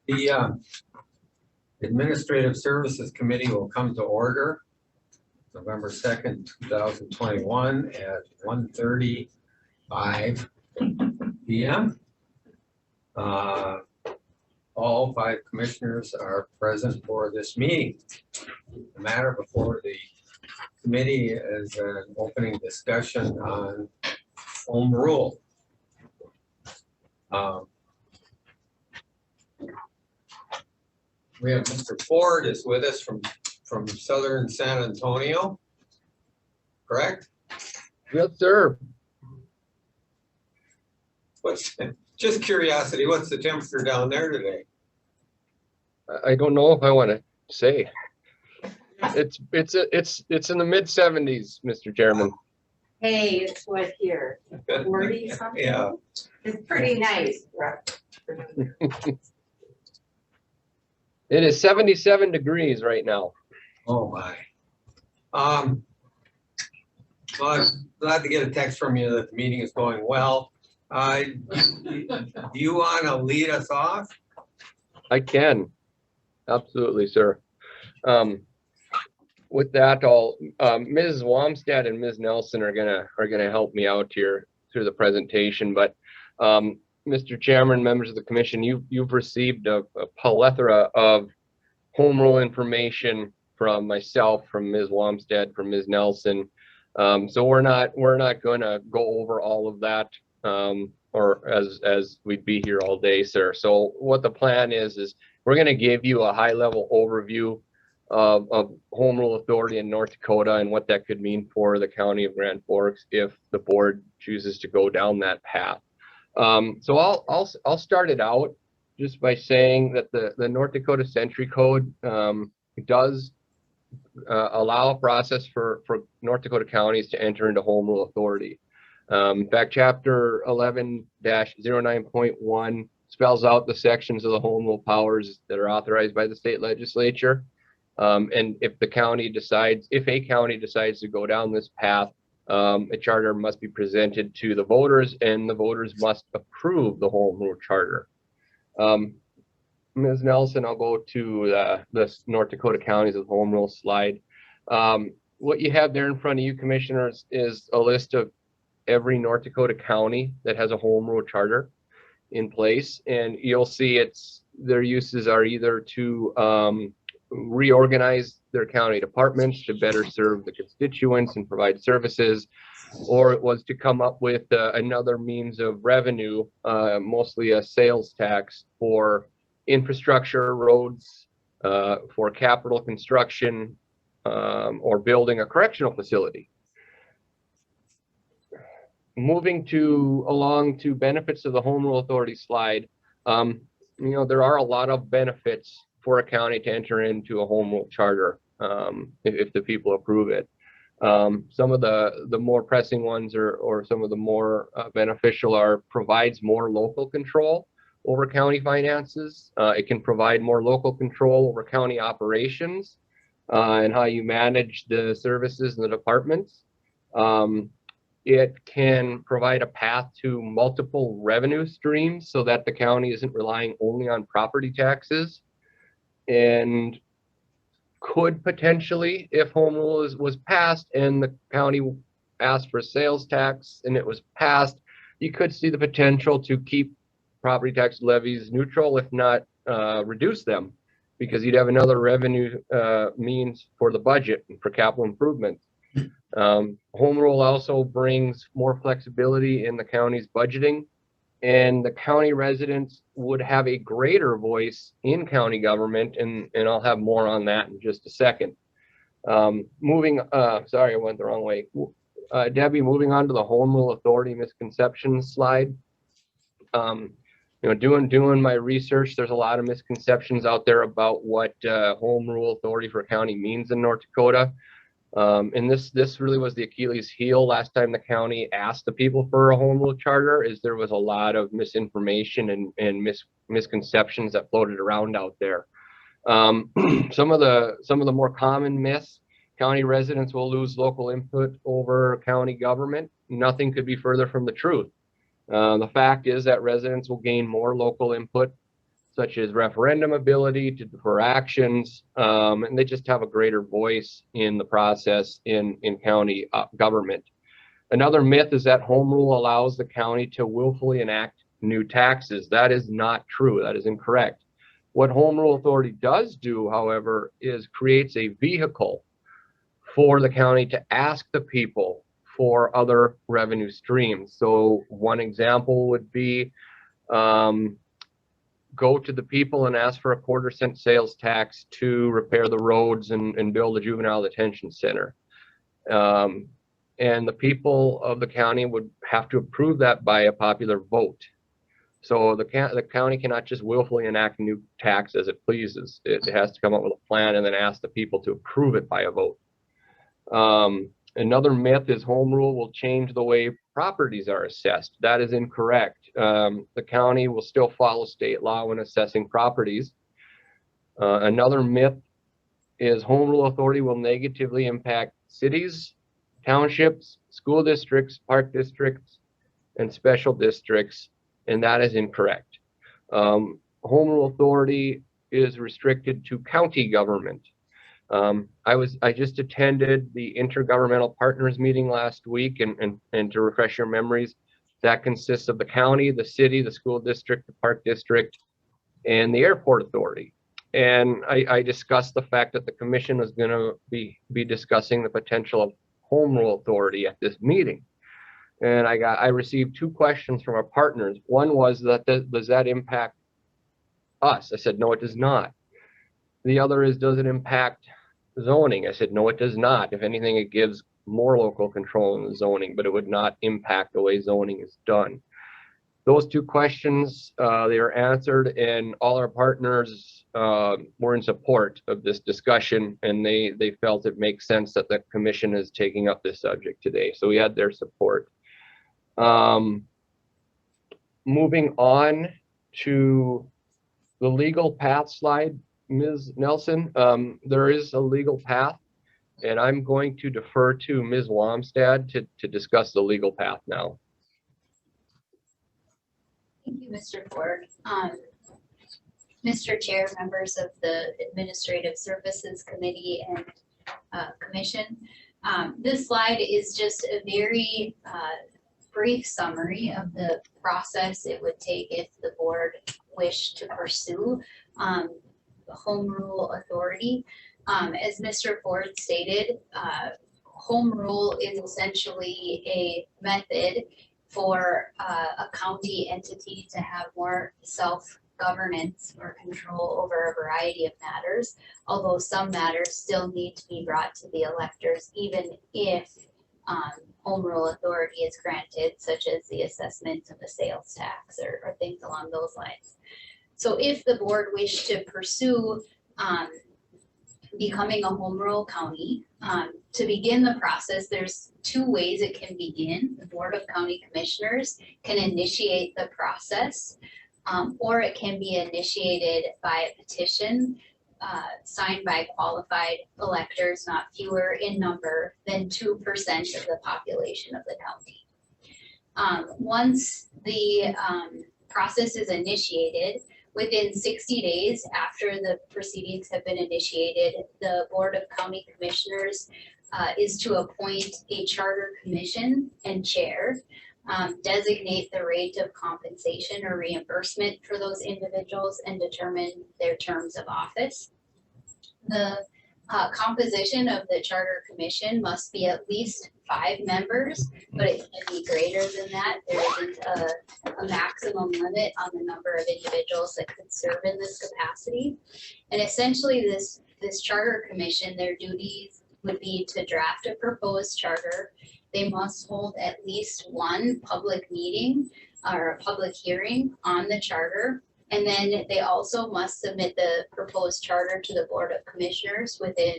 The Administrative Services Committee will come to order November 2nd, 2021 at 1:35 p.m. All 5 commissioners are present for this meeting. The matter before the committee is an opening discussion on home rule. We have Mr. Ford is with us from Southern San Antonio, correct? Yes, sir. What's just curiosity? What's the temperature down there today? I don't know if I want to say. It's in the mid 70s, Mr. Chairman. Hey, it's what here? 40 something? Yeah. It's pretty nice. It is 77 degrees right now. Oh my. Well, I'm glad to get a text from you that the meeting is going well. Do you want to lead us off? I can. Absolutely, sir. With that, I'll Ms. Wamstad and Ms. Nelson are gonna help me out here through the presentation. But Mr. Chairman, members of the commission, you've received a plethora of home rule information from myself, from Ms. Wamstad, from Ms. Nelson. So we're not gonna go over all of that, or as we'd be here all day, sir. So what the plan is we're gonna give you a high-level overview of home rule authority in North Dakota and what that could mean for the county of Grand Forks if the board chooses to go down that path. So I'll start it out just by saying that the North Dakota Century Code does allow a process for North Dakota counties to enter into home rule authority. In fact, Chapter 11-09.1 spells out the sections of the home rule powers that are authorized by the state legislature. And if a county decides to go down this path, a charter must be presented to the voters, and the voters must approve the home rule charter. Ms. Nelson, I'll go to the North Dakota counties of home rule slide. What you have there in front of you, commissioners, is a list of every North Dakota county that has a home rule charter in place, and you'll see their uses are either to reorganize their county departments to better serve the constituents and provide services, or it was to come up with another means of revenue, mostly a sales tax for infrastructure, roads, for capital construction, or building a correctional facility. Moving along to benefits of the home rule authority slide, there are a lot of benefits for a county to enter into a home rule charter if the people approve it. Some of the more pressing ones or some of the more beneficial provides more local control over county finances. It can provide more local control over county operations and how you manage the services and the departments. It can provide a path to multiple revenue streams so that the county isn't relying only on property taxes, and could potentially, if home rule was passed and the county asked for sales tax and it was passed, you could see the potential to keep property tax levies neutral, if not reduce them, because you'd have another revenue means for the budget and for capital improvements. Home rule also brings more flexibility in the county's budgeting, and the county residents would have a greater voice in county government, and I'll have more on that in just a second. Sorry, I went the wrong way. Debbie, moving on to the home rule authority misconceptions slide. Doing my research, there's a lot of misconceptions out there about what home rule authority for a county means in North Dakota. And this really was the Achilles heel last time the county asked the people for a home rule charter, is there was a lot of misinformation and misconceptions that floated around out there. Some of the more common myths: county residents will lose local input over county government. Nothing could be further from the truth. The fact is that residents will gain more local input such as referendum ability to defer actions, and they just have a greater voice in the process in county government. Another myth is that home rule allows the county to willfully enact new taxes. That is not true. That is incorrect. What home rule authority does do, however, is creates a vehicle for the county to ask the people for other revenue streams. So one example would be go to the people and ask for a 1/4 cent sales tax to repair the roads and build a juvenile detention center. And the people of the county would have to approve that by a popular vote. So the county cannot just willfully enact a new tax as it pleases. It has to come up with a plan and then ask the people to approve it by a vote. Another myth is home rule will change the way properties are assessed. That is incorrect. The county will still follow state law when assessing properties. Another myth is home rule authority will negatively impact cities, townships, school districts, park districts, and special districts, and that is incorrect. Home rule authority is restricted to county government. I just attended the intergovernmental partners meeting last week, and to refresh your memories, that consists of the county, the city, the school district, the park district, and the airport authority. And I discussed the fact that the commission was going to be discussing the potential of home rule authority at this meeting. And I received 2 questions from our partners. One was that does that impact us? I said, no, it does not. The other is, does it impact zoning? I said, no, it does not. If anything, it gives more local control in the zoning, but it would not impact the way zoning is done. Those 2 questions, they are answered, and all our partners were in support of this discussion, and they felt it makes sense that the commission is taking up this subject today. So we had their support. Moving on to the legal path slide, Ms. Nelson, there is a legal path, and I'm going to defer to Ms. Wamstad to discuss the legal path now. Thank you, Mr. Ford. Mr. Chair, members of the Administrative Services Committee and Commission, this slide is just a very brief summary of the process it would take if the board wished to pursue home rule authority. As Mr. Ford stated, home rule is essentially a method for a county entity to have more self-governance or control over a variety of matters, although some matters still need to be brought to the electors, even if home rule authority is granted, such as the assessment of a sales tax or things along those lines. So if the board wished to pursue becoming a home rule county, to begin the process, there's 2 ways it can begin. The Board of County Commissioners can initiate the process, or it can be initiated by a petition signed by qualified electors, not fewer in number than 2% of the population of the county. Once the process is initiated, within 60 days after the proceedings have been initiated, the Board of County Commissioners is to appoint a charter commission and chair, designate the rate of compensation or reimbursement for those individuals, and determine their terms of office. The composition of the charter commission must be at least 5 members, but it can be greater than that. There isn't a maximum limit on the number of individuals that could serve in this capacity. And essentially this charter commission, their duties would be to draft a proposed charter. They must hold at least 1 public meeting or a public hearing on the charter. And then they also must submit the proposed charter to the Board of Commissioners within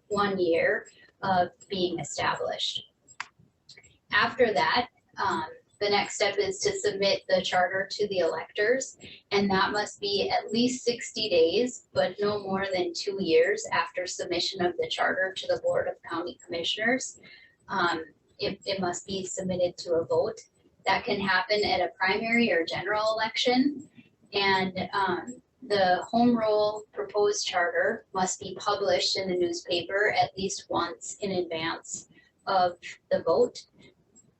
1 year of being established. After that, the next step is to submit the charter to the electors, and that must be at least 60 days, but no more than 2 years after submission of the charter to the Board of County Commissioners. It must be submitted to a vote. That can happen at a primary or general election, and the home rule proposed charter must be published in the newspaper at least once in advance of the vote.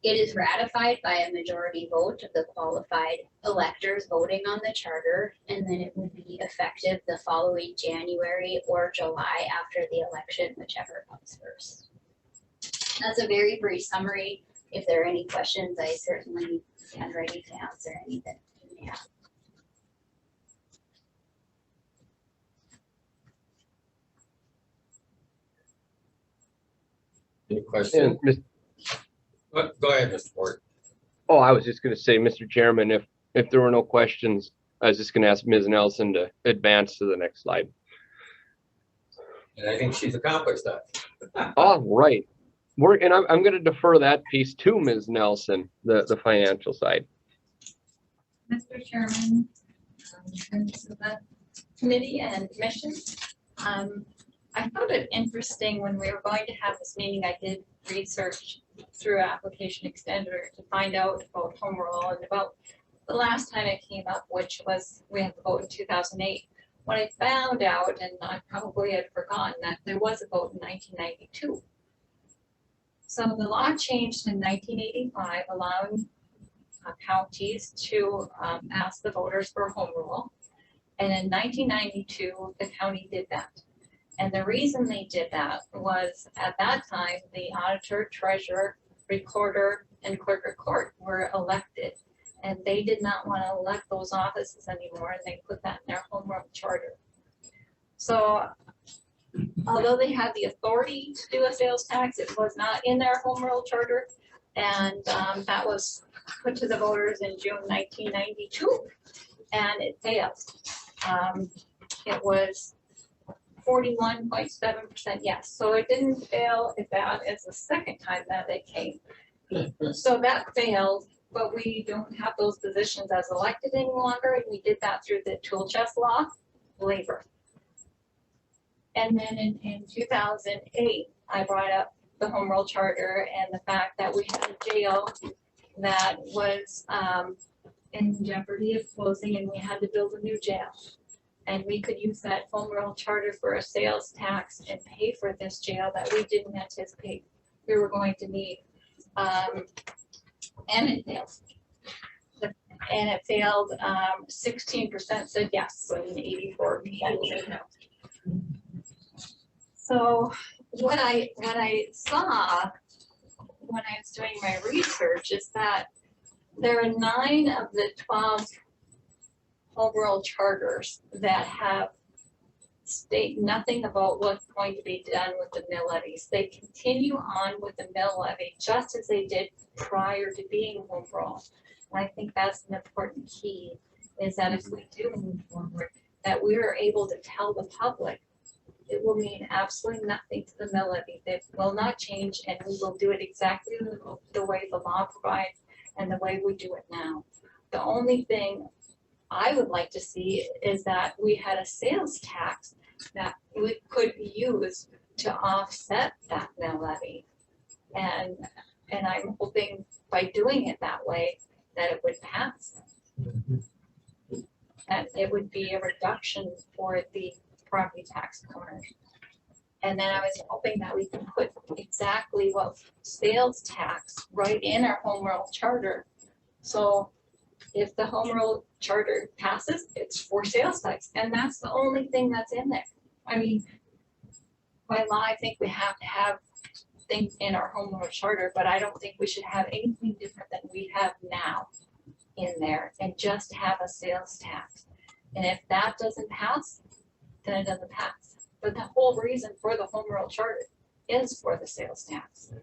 It is ratified by a majority vote of the qualified electors voting on the charter, and then it would be effective the following January or July after the election, whichever comes first. That's a very brief summary. If there are any questions, I certainly stand ready to answer any that you may have. Any questions? And Go ahead, Mr. Ford. Oh, I was just going to say, Mr. Chairman, if there were no questions, I was just going to ask Ms. Nelson to advance to the next slide. And I think she's accomplished that. All right. And I'm going to defer that piece to Ms. Nelson, the financial side. Mr. Chairman, members of the committee and commission, I found it interesting when we were going to have this meeting. I did research through Application Extender to find out about home rule and about the last time it came up, which was we had the vote in 2008. When I found out, and I probably had forgotten, that there was a vote in 1992. So the law changed in 1985, allowing counties to ask the voters for a home rule. And in 1992, the county did that. And the reason they did that was at that time, the auditor, treasurer, recorder, and clerk of court were elected. And they did not want to elect those offices anymore, and they put that in their home rule charter. So although they had the authority to do a sales tax, it was not in their home rule charter. And that was put to the voters in June 1992, and it failed. It was 41.7% yes. So it didn't fail as bad as the second time that it came. So that failed, but we don't have those positions as elected any longer, and we did that through the tool chest law, labor. And then in 2008, I brought up the home rule charter and the fact that we had a jail that was in jeopardy of closing, and we had to build a new jail. And we could use that home rule charter for a sales tax and pay for this jail that we didn't anticipate we were going to need. And it failed. And it failed. 16% said yes, and 84% said no. So what I saw when I was doing my research is that there are 9 of the 12 home rule charters that have state nothing about what's going to be done with the mill levies. They continue on with the mill levy just as they did prior to being home rule. And I think that's an important key, is that if we do move forward, that we are able to tell the public it will mean absolutely nothing to the mill levy. It will not change, and we will do it exactly the way the law provides and the way we do it now. The only thing I would like to see is that we had a sales tax that we could use to offset that mill levy. And I'm hoping by doing it that way that it would pass. And it would be a reduction for the property tax owners. And then I was hoping that we could put exactly what sales tax right in our home rule charter. So if the home rule charter passes, it's for sales tax, and that's the only thing that's in there. I mean, by law, I think we have to have things in our home rule charter, but I don't think we should have anything different than we have now in there, and just have a sales tax. And if that doesn't pass, then it doesn't pass. But the whole reason for the home rule charter is for the sales tax.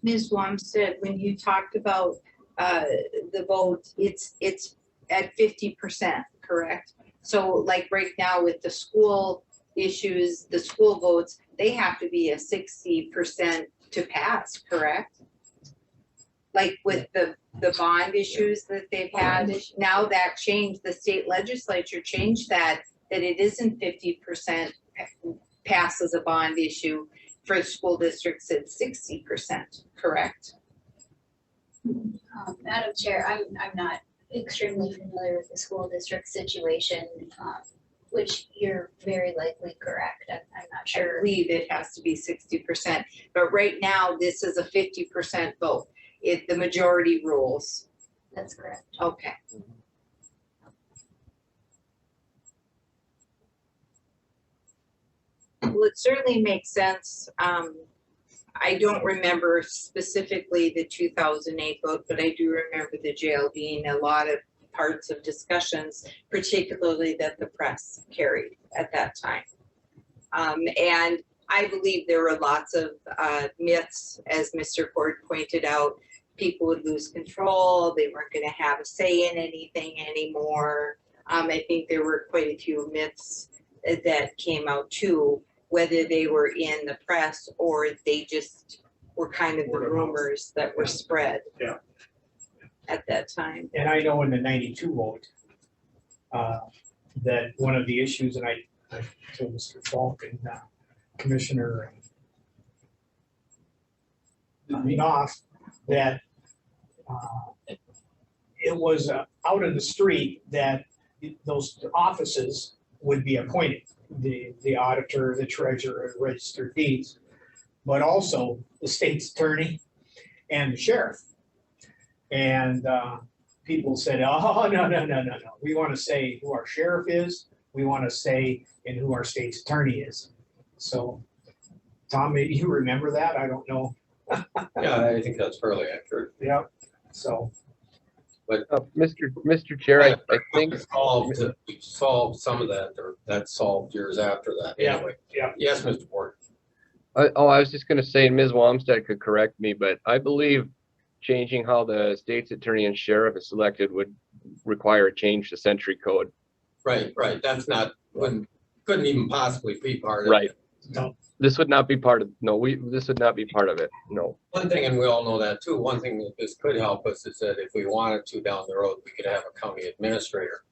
Ms. Wamstead, when you talked about the vote, it's at 50%, correct? So like right now with the school issues, the school votes, they have to be a 60% to pass, correct? Like with the bond issues that they've had, now that changed, the state legislature changed that it isn't 50% passes a bond issue. For school districts, it's 60%, correct? Madam Chair, I'm not extremely familiar with the school district situation, which you're very likely correct. I'm not I sure. believe it has to be 60%, but right now, this is a 50% vote. The majority rules. That's correct. Okay. Well, it certainly makes sense. I don't remember specifically the 2008 vote, but I do remember the jail being a lot of parts of discussions, particularly that the press carried at that time. And I believe there were lots of myths, as Mr. Ford pointed out. People would lose control. They weren't going to have a say in anything anymore. I think there were quite a few myths that came out too, whether they were in the press or they just were kind of the rumors that were spread. Yeah. At that time. And I know in the 92 vote, that one of the issues, and I told Mr. Falk and Commissioner Knopf, that it was out in the street that those offices would be appointed, the auditor, the treasurer, registered deeds, but also the state's attorney and the sheriff. And people said, oh, no. We want to say who our sheriff is. We want to say and who our state's attorney is. So, Tom, maybe you remember that? I don't know. Yeah, I think that's fairly accurate. Yep. So, Mr. Chair, I think We solved some of that, or that solved years after that. Yeah, Anyway. yeah. Yes, Mr. Ford. I was just going to say, and Ms. Wamstead could correct me, but I believe changing how the state's attorney and sheriff is selected would require a change to century code. Right. That's couldn't even possibly be part of Right. it. no, This would not be part of, this would not be part of it. No. One thing, and we all know that too, one thing that this could help us is that if we wanted to down the road, we could have a county administrator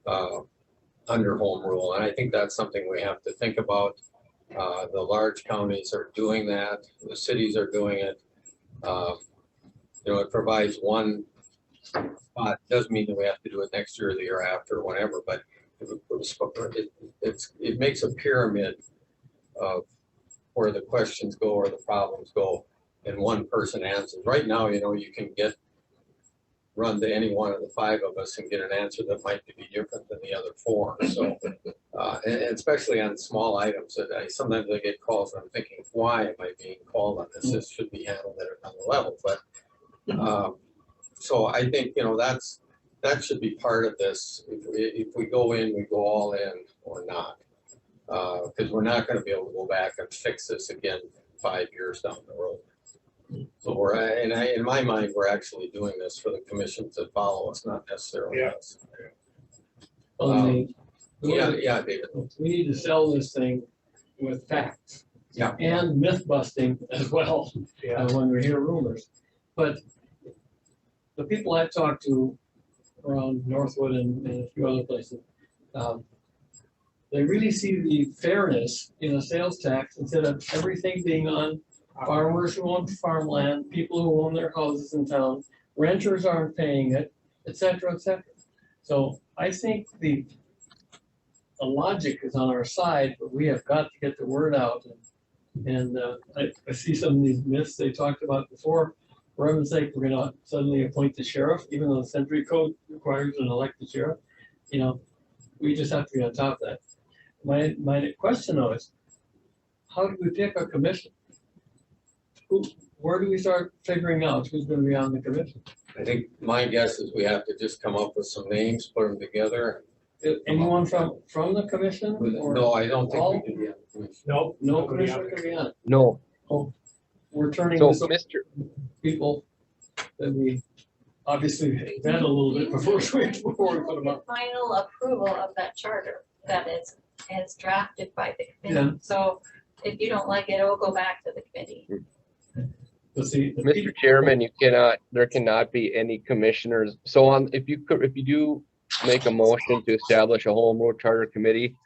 under home rule. And I think that's something we have to think about. The large counties are doing that. The cities are doing it. It provides one spot. Doesn't mean that we have to do it next year or the year after or whatever, but it makes a pyramid of where the questions go or the problems go, and one person answers. Right now, you can run to any one of the five of us and get an answer that might be different than the other four. So, and especially on small items, that sometimes I get calls and I'm thinking, why am I being called on this? This should be handled at another level. But so I think that should be part of this. If we go in, we go all in or not, because we're not going to be able to go back and fix this again 5 years down the road. So in my mind, we're actually doing this for the commissions that follow us, not necessarily us. Yeah, David. We need to sell this thing with facts. Yeah. And myth busting as well, yeah, when we hear rumors. But the people I've talked to around Northwood and a few other places, they really see the fairness in a sales tax instead of everything being on farmers who own farmland, people who own their houses in town, renters aren't paying it, et cetera, et cetera. So I think the logic is on our side, but we have got to get the word out. And I see some of these myths they talked about before. For heaven's sake, we're gonna suddenly appoint the sheriff, even though the century code requires an elected sheriff. We just have to be on top of that. My question though is, how do we pick a commission? Where do we start figuring out who's gonna be on the commission? I think my guess is we have to just come up with some names, put them together. Anyone from the commission? or No, I don't think we all? can be on the commission. nope. No nobody commissioner on can be on it. No. Oh, we're turning So this over Mr. to people that we obviously vet a little bit before we put them up. Final approval of that charter that is drafted by the Yeah. committee. So if you don't like it, it will go back to the committee. But see, the Mr. people- Chairman, there cannot be any commissioners. So if you do make a motion to establish a home rule charter committee,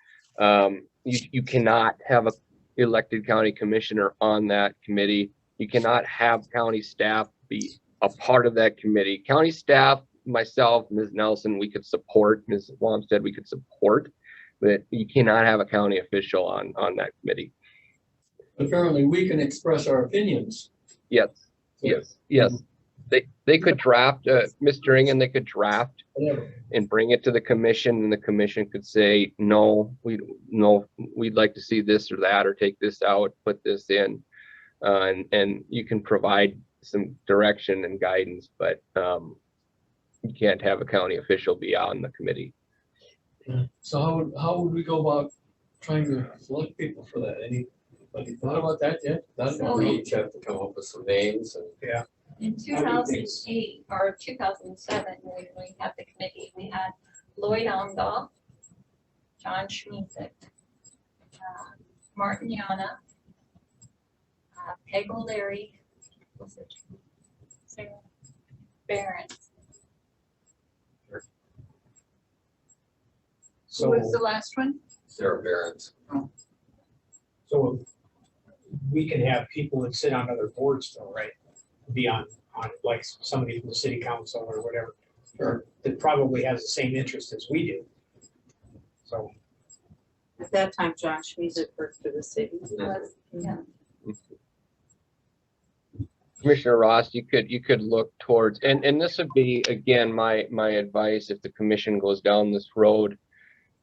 you cannot have a elected county commissioner on that committee. You cannot have county staff be a part of that committee. County staff myself, Ms. Nelson, we could support, Ms. Wamstead, we could support that you cannot have a county official on that committee. Apparently, we can express our opinions. Yes, yes. They could draft, Mr. Ingen, they could draft Whatever. and bring it to the commission, and the commission could say, no, we'd like to see this or that, or take this out, put this in. And you can provide some direction and guidance, but you can't have a county official be on the committee. So how would we go about trying to select people for that? Anybody thought about that yet? We each have to come up with some names and. In 2008 or 2007, when we had the committee, we had Lloyd Ondahl, John Schmiezik, Martin Yana, Peg O'Leary, Sarah Barron. So, Who was the last one? Sarah Barron's. so we can have people that sit on other boards though, right? Be on like somebody from the city council or whatever. Sure. That probably has the same interest as we do. So, At that time, John Schmiezik worked for the city. Yeah. Commissioner Ross, you could look towards, and this would be, again, my advice if the commission goes down this road,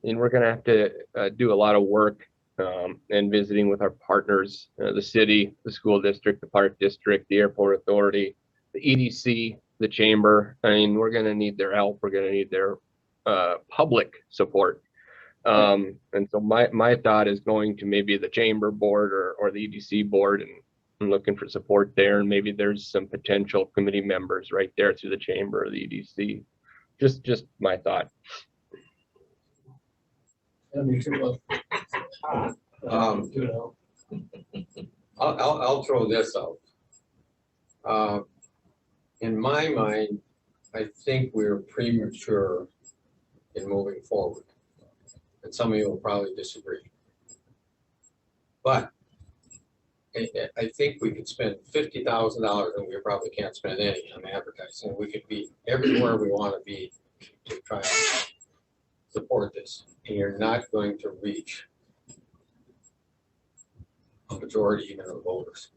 and we're gonna have to do a lot of work and visiting with our partners, the city, the school district, the park district, the airport authority, the EDC, the chamber. I mean, we're gonna need their help. We're gonna need their public support. And so my thought is going to maybe the chamber board or the EDC board and looking for support there. And maybe there's some potential committee members right there through the chamber or the EDC. Just my thought. I'll throw this out. In my mind, I think we're premature in moving forward. And some of you will probably disagree. But I think we could spend $50,000 and we probably can't spend any on advertising. We could be everywhere we want to be to try and support this. And you're not going to reach a majority even of voters.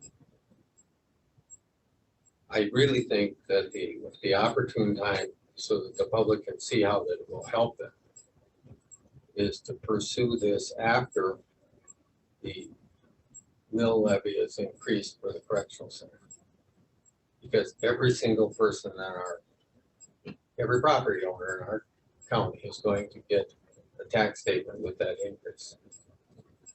I really think that the opportune time so that the public can see how that it will help them is to pursue this after the mill levy is increased for the correctional center. Because every single person every property owner in our county is going to get a tax statement with that increase.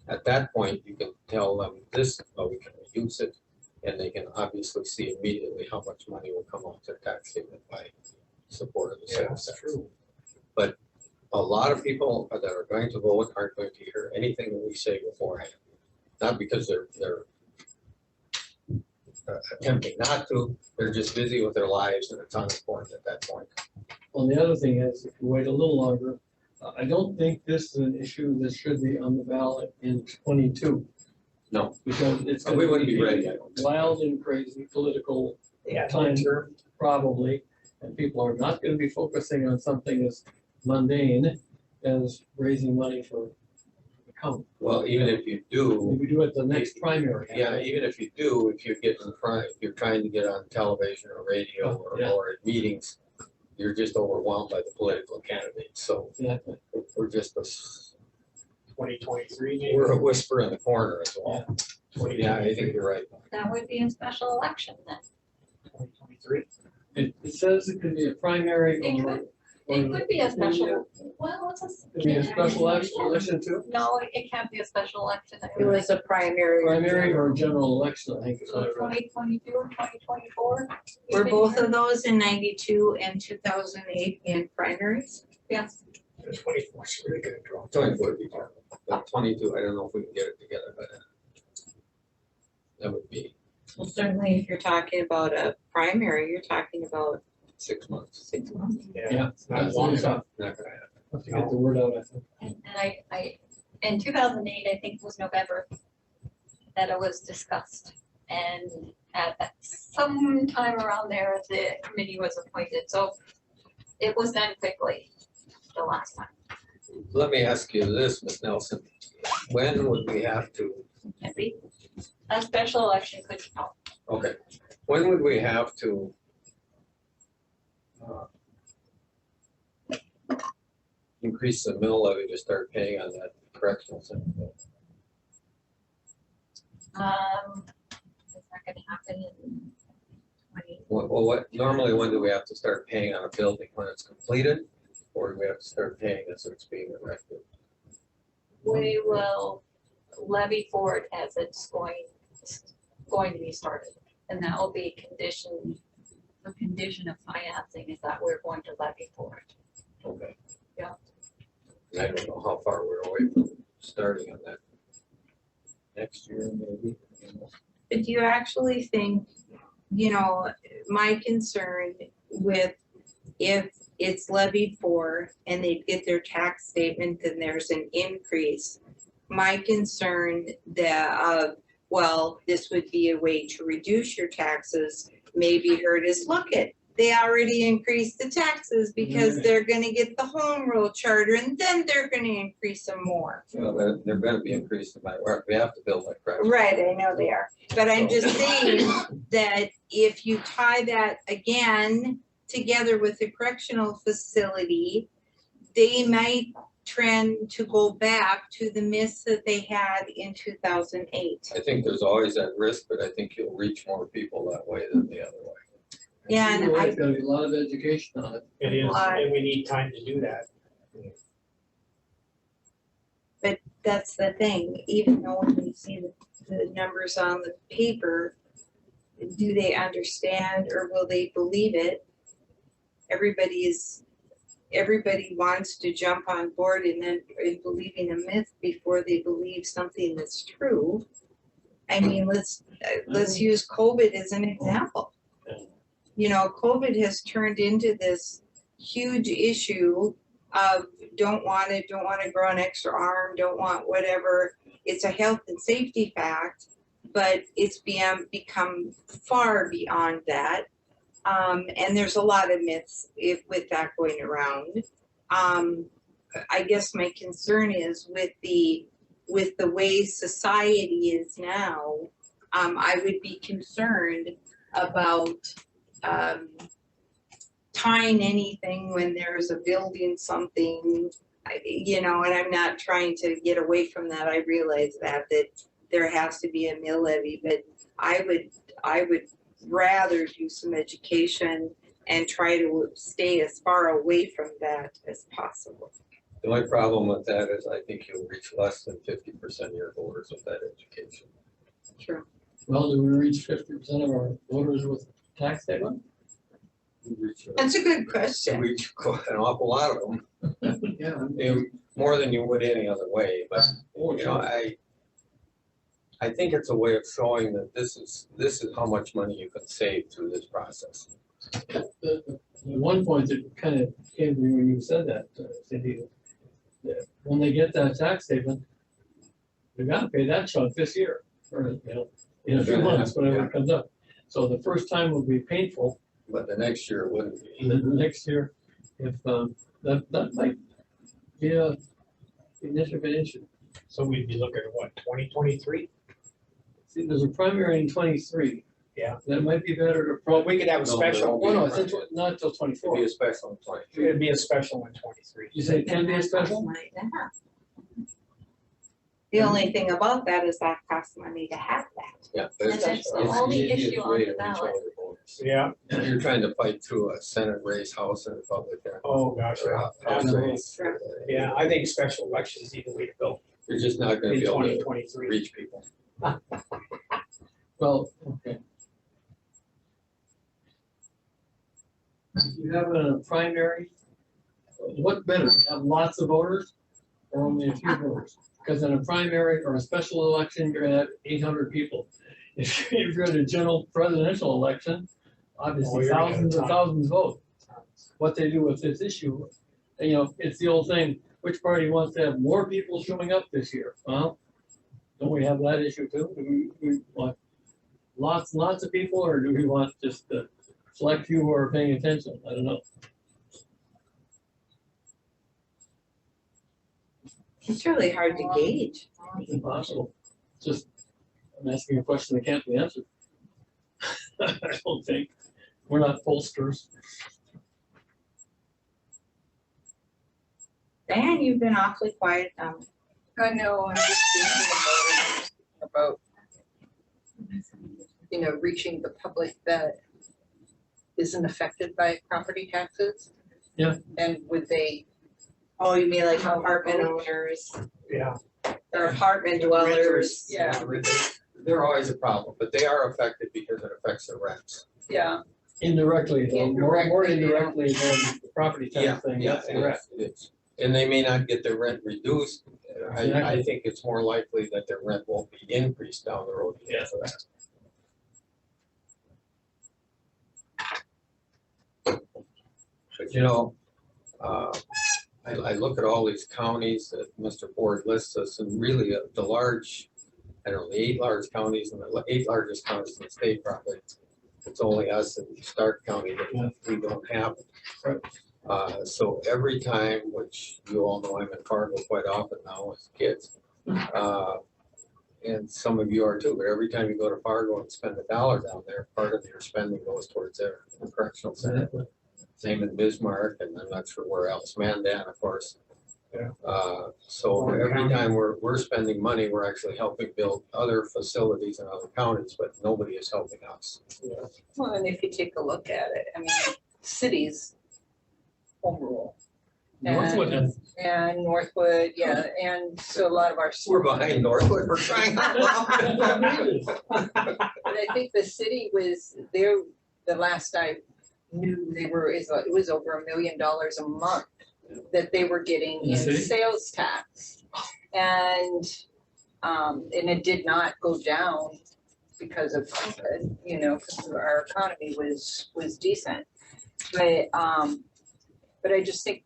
At that point, you can tell them this, we can reduce it, and they can obviously see immediately how much money will come off their tax statement by support of the sales tax. But a lot of people that are going to vote aren't going to hear anything that we say beforehand. Not because they're attempting not to, they're just busy with their lives and it's unimportant at that point. Well, the other thing is, if you wait a little longer, I don't think this is an issue that should be on the ballot in 22. No. Because it's. We wouldn't be ready, I don't think. Wild and crazy political time probably, and people are not gonna be focusing on something as mundane as raising money for the county. Well, even if you do, We do it the next primary. yeah, even if you do, if you get in front, if you're trying to get on television or radio or at meetings, you're just overwhelmed by the political candidates. So Exactly. we're just 2023 maybe? we're a whisper in the corner as well. Yeah, I think you're right. That would be a special election then. 2023. It says it could be a primary It could be a special, well, it's a. Could be a special election too, No, it can't be a special election. It was a primary. primary or general election, I think is what I read. 2022 or 2024. Were both of those in 92 and 2008 in primaries? Yes. The 24 is really gonna draw. 24 would be terrible. But 22, I don't know if we can get it together, but that would be Well, certainly if you're talking about a primary, you're talking about 6 months. 6 months. Yeah. It's not long enough. Not gonna happen. Have to get the word out, I think. And I, in 2008, I think it was November, that it was discussed. And at some time around there, the committee was appointed. So it was done quickly the last time. Let me ask you this, Ms. Nelson. When would we have to, Maybe a special election could help. okay, when would we have to increase the mill levy to start paying on that correctional center? It's not gonna happen in 20. What, normally when do we have to start paying on a building? When it's completed? Or do we have to start paying as it's being erected? We will levy for it as it's going to be started. And that will be a condition of financing is that we're going to levy for it. Okay. Yeah. And I don't know how far we're away from starting on that. Next year, maybe? But do you actually think, my concern with if it's levied for and they get their tax statement and there's an increase, my concern that, this would be a way to reduce your taxes, maybe heard is, look it, they already increased the taxes because they're gonna get the home rule charter and then they're gonna increase them more. Well, they're gonna be increased no matter what. We have to build that correction. Right, I know they are, but I'm just saying that if you tie that again together with the correctional facility, they might trend to go back to the myths that they had in 2008. I think there's always that risk, but I think you'll reach more people that way than the other way. Yeah, and There's gotta be a lot of education on it. It is, and we need time to do that. But that's the thing, even though when you see the numbers on the paper, do they understand or will they believe it? Everybody wants to jump on board and then believing a myth before they believe something that's true. I mean, let's use COVID as an example. COVID has turned into this huge issue of don't want to grow an extra arm, don't want whatever. It's a health and safety fact, but it's become far beyond that. And there's a lot of myths with that going around. I guess my concern is with the way society is now, I would be concerned about tying anything when there's a building something, and I'm not trying to get away from that. I realize that there has to be a mill levy, but I would rather do some education and try to stay as far away from that as possible. The only problem with that is I think you'll reach less than 50% of your voters with that education. True. Well, do we reach 50% of our voters with tax statement? You reach That's a good you question. reach an awful lot of them, Yeah. more than you would any other way, but I think it's a way of showing that this is how much money you can save through this process. The one point that kind of came to me when you said that, Cindy, that when they get that tax statement, they gotta pay that chunk this year, or, in a few months, whenever it comes up. So the first time will be painful, But the next year it wouldn't be. and then the next year, if, that might be a significant issue. So we'd be looking at what, 2023? See, there's a primary in 23. Yeah. That might be better to. Well, we could have a special. Well, no, it's not until It'd 24. be a special in 23. It'd be a special in 23. You say it can be a special? Money to have. The only thing about that is that costs money to have that. Yeah. And that's the only issue on the ballot. Yeah. You're trying to fight through a Senate race, House and Republican. Oh, gosh. or Yeah. House race. Yeah, I think special elections is the way to go You're just not gonna in be able to 2023. reach people. Well, okay. If you have a primary, what better, have lots of voters or only a few voters? Because in a primary or a special election, you're gonna have 800 people. If you're in a general presidential election, obviously you're gonna have thousands and time. thousands vote. What they do with this issue, it's the old thing, which party wants to have more people showing up this year? Well, don't we have that issue too? Do we want lots and lots of people, or do we want just the select few who are paying attention? I don't know. It's really hard to gauge. It's impossible. Just, I'm asking a question that can't be answered. I don't think. We're not pollsters. Diane, you've been awfully quiet. I know, I'm just thinking about, reaching the public that isn't affected by property taxes. Yeah. And would they, Oh, you mean like apartment owners Yeah. or apartment dwellers? yeah, They're always a problem, but they are affected because it affects the rents. yeah, Indirectly, though, more Indirectly, yeah. indirectly than the property tax thing, that's it correct. is, it is. And they may not get their rent reduced. I Exactly. think it's more likely that their rent won't be increased down the road Yeah. because of that. But I look at all these counties that Mr. Ford lists us, and really the large, I don't know, the 8 large counties and the 8 largest counties in the state probably. It's only us in Stark County that we don't have it. So every time, which you all know, I'm in Fargo quite often now as kids. And some of you are too, but every time you go to Fargo and spend $1 down there, part of your spending goes towards their correctional center. Same in Bismarck, and I'm not sure where else, Mandan, of course. Yeah. So every time we're spending money, we're actually helping build other facilities in other counties, but nobody is helping us. well, and if you take a look at it, I mean, cities home rule. Northwood has, And Northwood, yeah, and so a lot of our. We're behind Northwood, we're trying out loud. But I think the city was there, the last I knew, it was over $1 million a month that they were getting In the in city? sales tax. And it did not go down because of COVID, because our economy was decent. But I just think,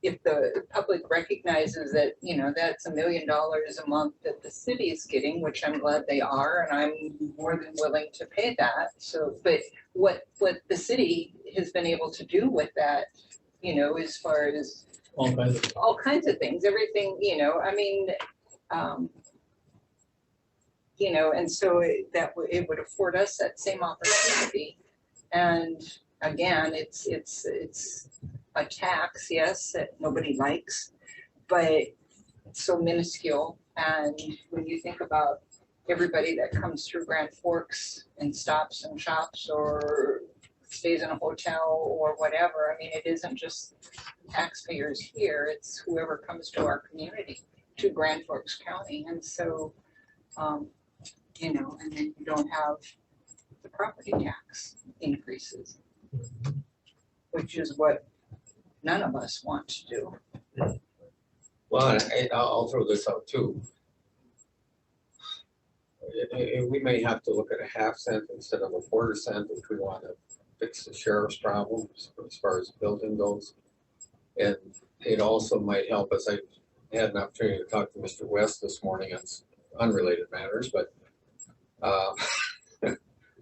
if the public recognizes that, that's $1 million a month that the city is getting, which I'm glad they are, and I'm more than willing to pay that. So, but what the city has been able to do with that, as far as all kinds of, things, everything, and so it would afford us that same opportunity. And again, it's a tax, yes, that nobody likes, but it's so minuscule. And when you think about everybody that comes through Grand Forks and stops and shops or stays in a hotel or whatever, I mean, it isn't just taxpayers here, it's whoever comes to our community, to Grand Forks County. And so, and then you don't have the property tax increases, which is what none of us want to do. Well, I'll throw this out too. We may have to look at a half cent instead of a quarter cent if we want to fix the sheriff's problems as far as building goes. And it also might help us. I had an opportunity to talk to Mr. West this morning on unrelated matters, but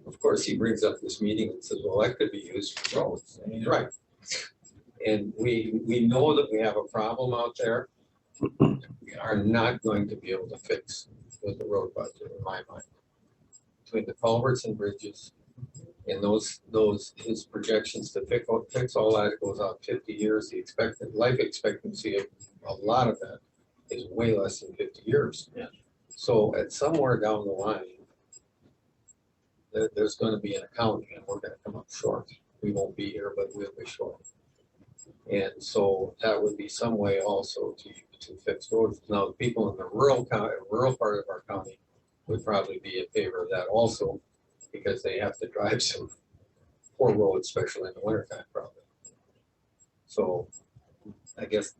of course he brings up this meeting and says, well, that could be used for roads. And he's right. And we know that we have a problem out there. We are not going to be able to fix with the road budget, in my mind. Between the culverts and bridges and his projections to fix all that, it goes out 50 years. The expected life expectancy of a lot of that is way less than 50 years. Yeah. So at somewhere down the line, there's going to be an accounting and we're going to come up short. We won't be here, but we'll be short. And so that would be some way also to fix roads. Now, the people in the rural part of our county would probably be in favor of that also, because they have to drive some poor roads, especially in the wintertime, probably. So I guess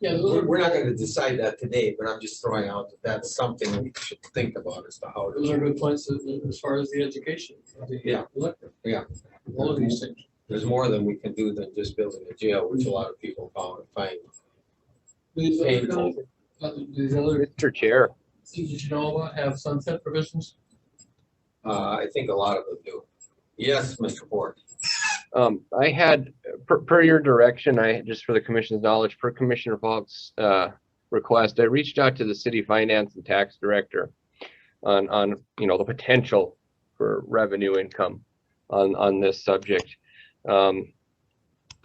yeah, we're not going to decide that today, but I'm just throwing out that that's something we should think about as to how those are to. good points as far as the education. Yeah. Electric. Yeah. All of these things. There's more than we can do than just building a jail, which a lot of people find These other, painful. these other Mr. Chair, things that you know about have sunset provisions? I think a lot of them do. Yes, Mr. Ford. I had, per your direction, just for the commission's knowledge, per Commissioner Falk's request, I reached out to the city finance and tax director on the potential for revenue income on this subject. The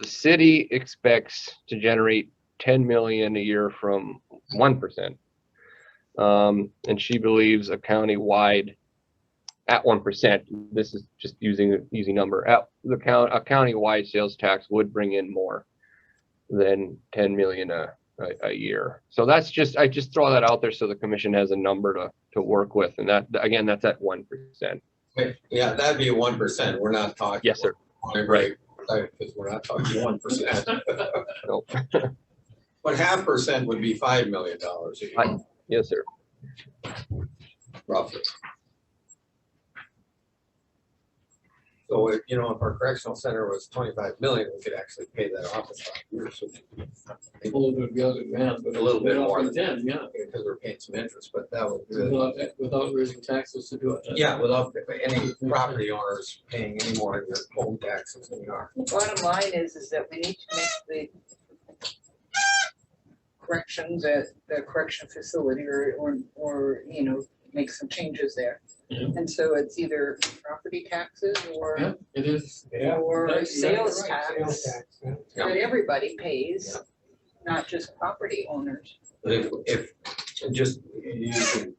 city expects to generate 10 million a year from 1%. And she believes a county-wide at 1%, this is just using an easy number, at a county-wide sales tax would bring in more than 10 million a year. So I just throw that out there so the commission has a number to work with. And that, again, that's at 1%. Yeah, that'd be 1%. We're not talking. Yes, sir. Right. Because we're not talking 1%. Nope. But 0.5% would be $5 million a year, Yes, sir. roughly. So if our correctional center was 25 million, we could actually pay that off in 5 years. A little bit of the other man, but A little bit more than 10, yeah. Because we're paying some interest, but that would really. Without raising taxes to do it. Yeah, without any property owners paying any more in their home taxes than we are. The bottom line is that we need to make the corrections at the correction facility or make some changes there. Yeah. And so it's either property taxes or Yeah, it is. or sales Sales tax tax, yeah. that everybody pays, not just property owners. But if just using,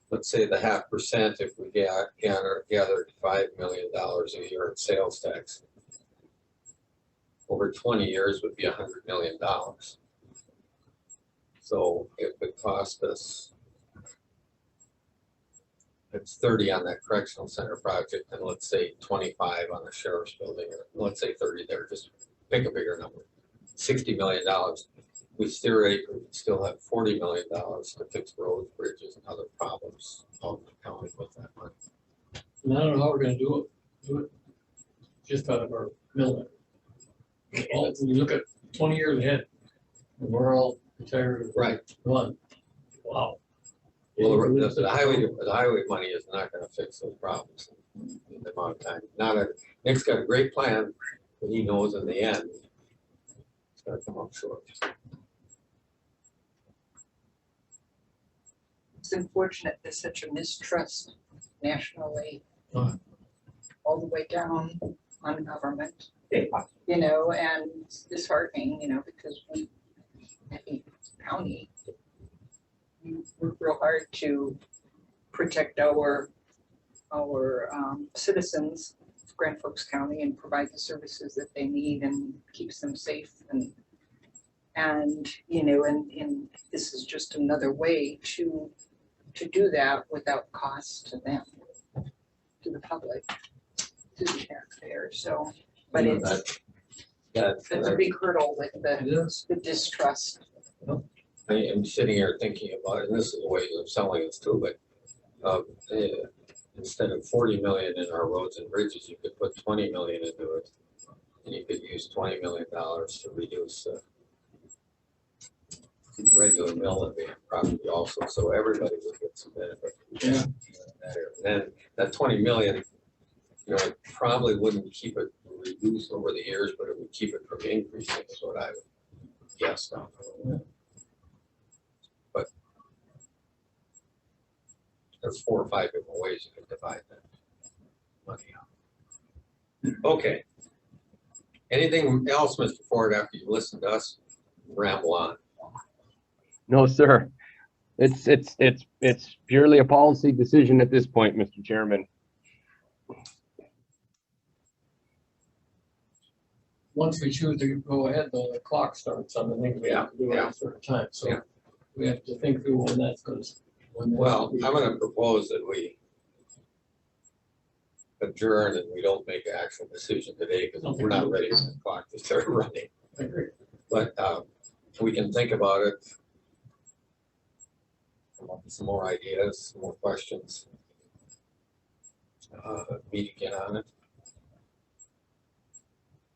let's say the 0.5%, if we gathered $5 million a year in sales tax, over 20 years would be $100 million. So it would cost us, it's 30 on that correctional center project, and let's say 25 on the sheriff's building, or let's say 30 there, just pick a bigger number, $60 million. We still have $40 million to fix roads, bridges, and other problems of the county with that money. And I don't know how we're gonna do it just out of our mill. When you look at 20 years ahead, and we're all retired. Right. Gone. Wow. Well, the highway money is not gonna fix those problems in the amount of time. Nick's got a great plan, but he knows in the end, it's gonna come up short. It's unfortunate there's such a mistrust nationally, Uh. all the way down on government, and it's disheartening, because we, I think, county, we work real hard to protect our citizens of Grand Forks County and provide the services that they need and keeps them safe and this is just another way to do that without cost to them, to the public, to the taxpayers. So, but it's a big hurdle with the distrust. I am sitting here thinking about it, and this is the way of selling this too, but instead of 40 million in our roads and bridges, you could put 20 million into it. And you could use $20 million to reduce regular mill and van property also, so everybody would get some benefit. Yeah. And then that 20 million, it probably wouldn't keep it reduced over the years, but it would keep it from increasing, is what I would guess now. But there's 4 or 5 different ways you can divide that money out. Okay. Anything else, Mr. Ford, after you listen to us ramble on? No, sir. It's purely a policy decision at this point, Mr. Chairman. Once we choose to go ahead, though, the clock starts on the things we have to do at a certain time, so we have to think through when that's gonna. Well, I'm gonna propose that we adjourn and we don't make an actual decision today, because we're not ready for the clock to start running. I agree. But we can think about it, come up with some more ideas, some more questions. Meet again on it.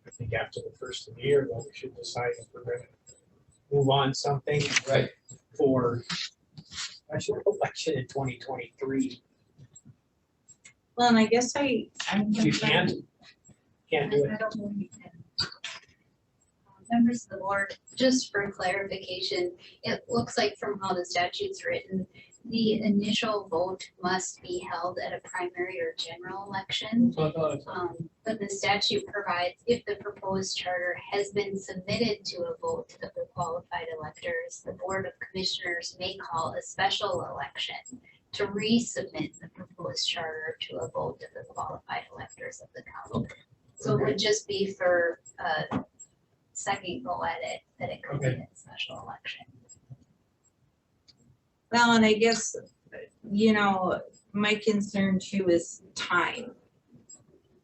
I think after the first of the year, though, we should decide if we're gonna move on something Right. for election in 2023. Well, and I guess I'm You can, can't do it. I don't believe you can. Members of the board, just for clarification, it looks like from how the statute's written, the initial vote must be held at a primary or general election. So I thought it's- But the statute provides if the proposed charter has been submitted to a vote of the qualified electors, the Board of Commissioners may call a special election to resubmit the proposed charter to a vote of the qualified electors of the county. So it would just be for a second go at it, that it could be a special election. Well, and I guess, you know, my concern too is time.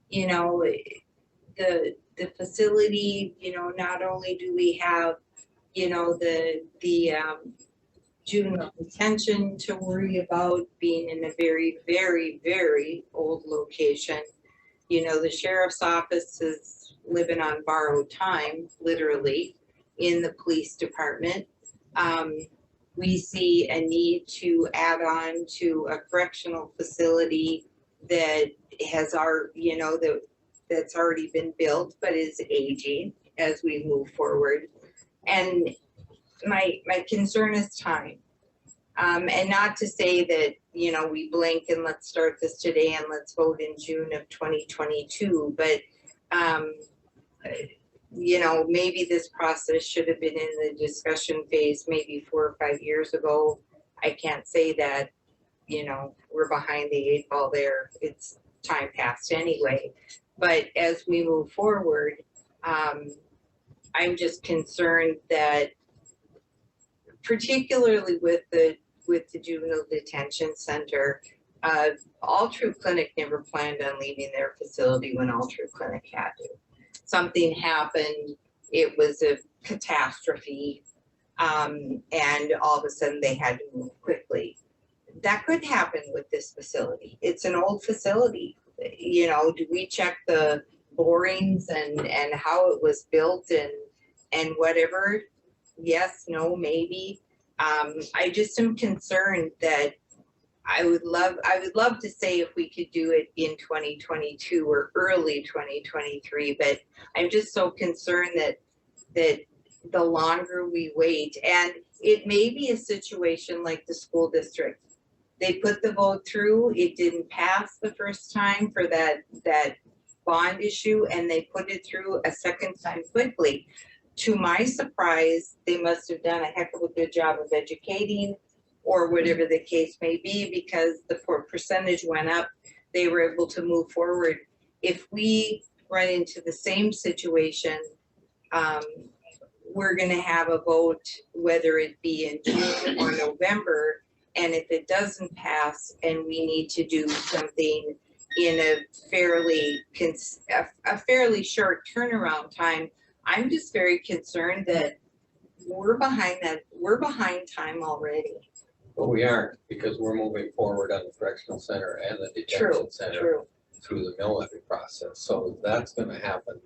You know, the facility, you know, not only do we have, you know, the juvenile detention to worry about, being in a very, very, very old location. You know, the sheriff's office is living on borrowed time, literally, in the police department. We see a need to add on to a correctional facility that has our, you know, that's already been built but is aging as we move forward. And my concern is time. And not to say that, you know, we blink and let's start this today and let's vote in June of 2022, but you know, maybe this process should have been in the discussion phase maybe 4 or 5 years ago. I can't say that, you know, we're behind the 8 ball there. It's time passed anyway. But as we move forward, I'm just concerned that particularly with the juvenile detention center, All True Clinic never planned on leaving their facility when All True Clinic had to. Something happened, it was a catastrophe, and all of a sudden they had to move quickly. That could happen with this facility. It's an old facility. You know, do we check the borings and how it was built and whatever? Yes, no, maybe. I just am concerned that I would love to say if we could do it in 2022 or early 2023, but I'm just so concerned that the longer we wait, and it may be a situation like the school district. They put the vote through, it didn't pass the first time for that bond issue, and they put it through a second time quickly. To my surprise, they must have done a heck of a good job of educating, or whatever the case may be, because the percentage went up, they were able to move forward. If we run into the same situation, we're gonna have a vote, whether it be in June or November, and if it doesn't pass and we need to do something in a fairly short turnaround time, I'm just very concerned that we're behind time already. But we aren't, because we're moving forward on the correctional center and the detention center True. through the mill levy process. So that's gonna happen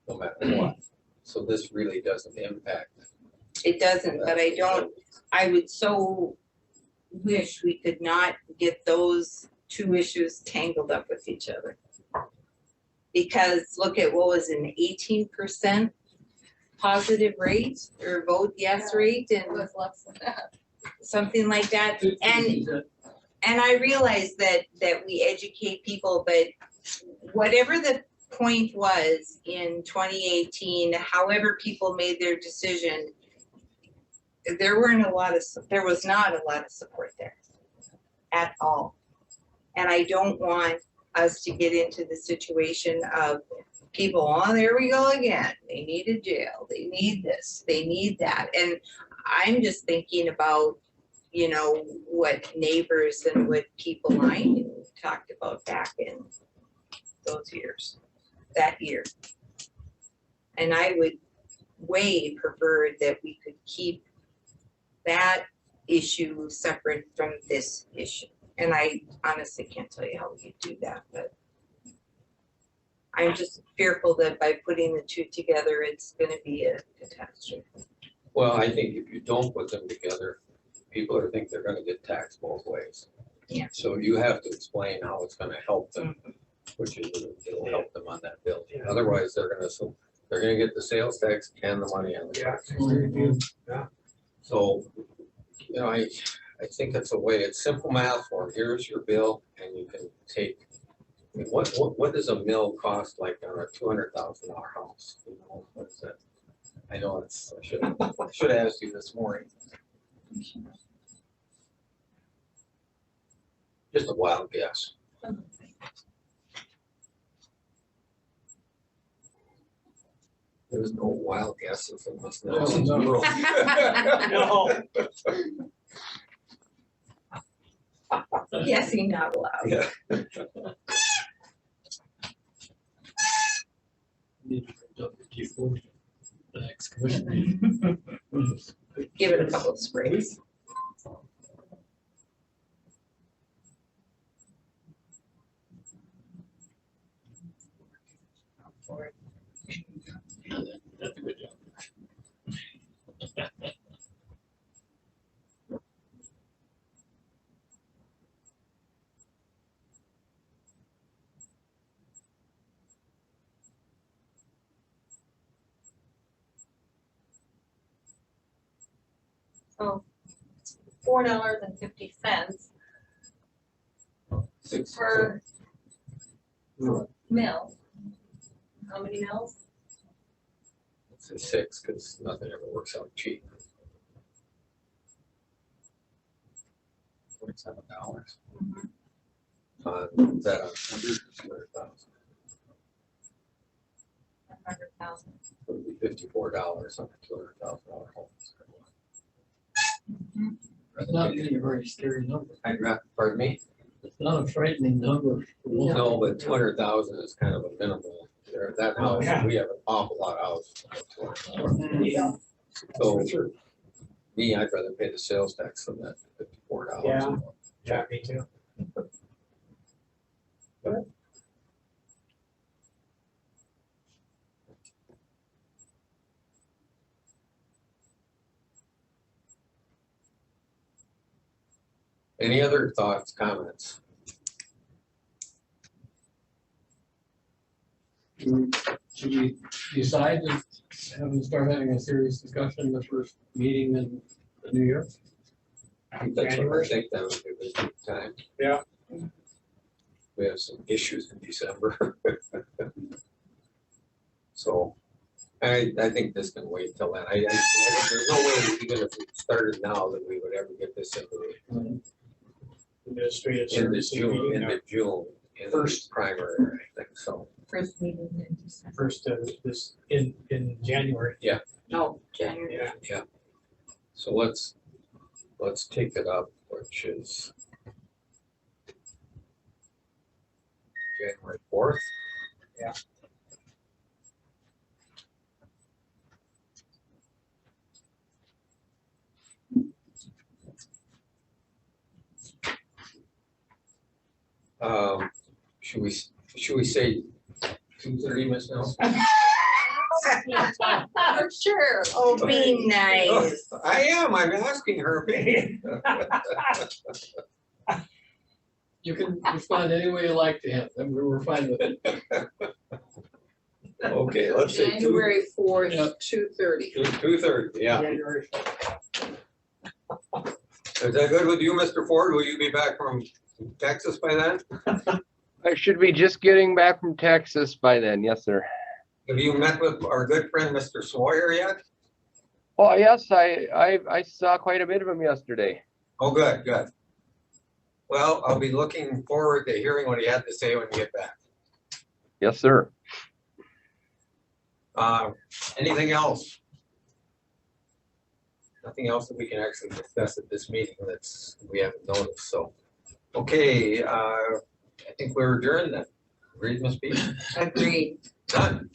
no matter what. So this really doesn't impact. It doesn't, but I would so wish we could not get those two issues tangled up with each other. Because look at what was an 18% positive rate or vote yes rate, and It was less than that. something like that. And I realize that we educate people, but whatever the point was in 2018, however people made their decision, there was not a lot of support there at all. And I don't want us to get into the situation of people, oh, there we go again. They need a jail. They need this. They need that. And I'm just thinking about, you know, what neighbors and what people I knew talked about back in those years, that year. And I would way prefer that we could keep that issue separate from this issue. And I honestly can't tell you how we could do that, but I'm just fearful that by putting the two together, it's gonna be a catastrophe. Well, I think if you don't put them together, people are think they're gonna get taxed both ways. Yeah. So you have to explain how it's gonna help them which is, it'll help them on that bill. Otherwise, they're gonna get the sales tax and the money on the tax. So, you know, I think it's a way, it's simple math for them. Here's your bill and you can take, I mean, what does a mill cost like on a $200,000 house? You know, what is that? I know it's, I should have asked you this morning. Just a wild guess. There's no wild guesses in this. No. No. Guessing not allowed. Yeah. Need to bring up the Q4, the next commission meeting. Give it a couple of sprays. That's a good job. So $4.50 Six. per mill. How many mills? It's a 6 because nothing ever works out cheap. $47. Is that 100,000? 100,000. It would be $54 on a $200,000 home. It's not really a very scary number. Pardon me? It's not a frightening number. No, but 200,000 is kind of a minimal. There, that house, Yeah. we have an awful lot of houses. With 200,000. Yeah. So me, I'd rather pay the sales tax than that $54. Yeah. Yeah, me too. Any other thoughts, comments? Should we decide to start having a serious discussion in the first meeting in the new year? I think that's what I think that would be a good time. Yeah. We have some issues in December. So I think this can wait till then. I there's no way, even if we started now, that we would ever get this into Administrative into services June, meeting, into June, in the First. primary or anything, so. First meeting in December. first this in January. No, January. Yeah. So let's take it up, which is January 4th. Yeah. Should we say 2:30, Ms. Nelson? Sure. Oh, be nice. I am, I'm asking her opinion. You can respond any way you like to him, and we're fine with it. Okay, let's say January fourth, Yeah. 2:30. 2:30, yeah. January. Is that good with you, Mr. Ford? Will you be back from Texas by then? I should be just getting back from Texas by then. Yes, sir. Have you met with our good friend, Mr. Sawyer, yet? Oh, yes, I saw quite a bit of him yesterday. Oh, good, good. Well, I'll be looking forward to hearing what he had to say when you get back. Yes, sir. Anything else? Nothing else that we can actually discuss at this meeting we haven't noticed, so. Okay, I think we're adjourned then. Agreed, Ms. B? Agreed. Done.